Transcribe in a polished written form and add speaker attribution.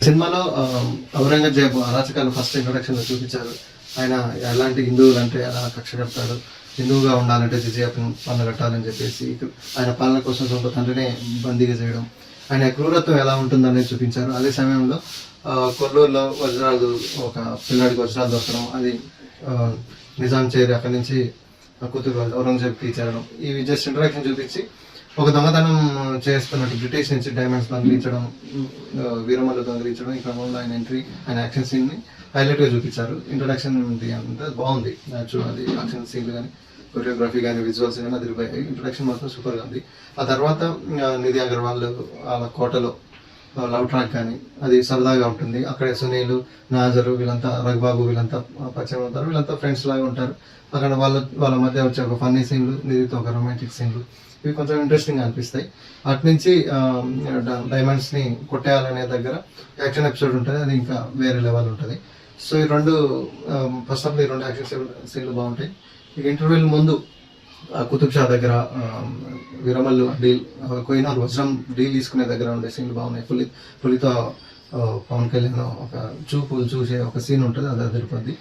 Speaker 1: సినిమాలో ఔరంగజేబు అరాచకాలు ఫస్ట్ ఇంట్రొడక్షన్‌లో చూపించారు. ఆయన ఎలాంటి హిందువులంటే ఎలా కక్ష కడతాడు, హిందువుగా ఉండాలంటే జిజియా పన్ను కట్టాలని చెప్పేసి ఆయన పాలన కోసం సొంత తండ్రినే బందీగా చేయడం, ఆయన క్రూరత్వం ఎలా ఉంటుందనేది చూపించారు. అదే సమయంలో కొల్లూరులో వజ్రాలు ఒక పిల్లాడికి వజ్రాలు దొరకడం, అది నిజాం చేరి అక్కడి నుంచి కూతురు ఔరంగజేబ్కి ఇచ్చేయడం, ఇవి జస్ట్ ఇంట్రొడక్షన్ చూపించి ఒక దొంగతనం చేస్తున్నట్టు బ్రిటిష్ నుంచి డైమండ్స్ దొంగిలించడం, వీరమల్లు దొంగిలించడం, ఈ క్రమంలో ఆయన ఎంట్రీ, ఆయన యాక్షన్ సీన్ని హైలైట్గా చూపించారు. ఇంట్రొడక్షన్ అంతా బాగుంది. అది యాక్షన్ సీన్లు కానీ, కొరియోగ్రఫీ కానీ, విజువల్స్ కానీ అదిరిపోయాయి. ఇంట్రొడక్షన్ మాత్రం సూపర్గా ఉంది. ఆ తర్వాత నిధి అగర్వాల్ వాళ్ళ కోటలో లవ్ ట్రాక్ కానీ అది సరదాగా ఉంటుంది. అక్కడే సునీల్, నాజరు వీళ్ళంతా, రఘుబాబు వీళ్ళంతా పరిచయం అవుతారు. వీళ్ళంతా ఫ్రెండ్స్ లాగా ఉంటారు. అక్కడ వాళ్ళ మధ్య వచ్చే ఒక ఫన్నీ సీన్లు, నిధితో ఒక రొమాంటిక్ సీన్లు, ఇవి కొంచెం ఇంట్రెస్టింగ్ అనిపిస్తాయి. అటు నుంచి డైమండ్స్ని కొట్టేయాలనే దగ్గర యాక్షన్ ఎపిసోడ్ ఉంటుంది, అది ఇంకా వేరే లెవెల్ ఉంటుంది. సో ఈ రెండు ఫస్ట్ ఆఫ్ ఈ రెండు యాక్షన్ సీన్లు బాగుంటాయి. ఇక ఇంటర్వ్యూల ముందు కుతుబ్ షా దగ్గర వీరమల్లు డీల్, కోహినూర్ వజ్రం డీల్ తీసుకునే దగ్గర ఉండే సీన్లు బాగున్నాయి. పులితో పవన్ కళ్యాణ్ ఒక చూపులు చూసే ఒక సీన్ ఉంటుంది, అది అదిరిపోద్ది.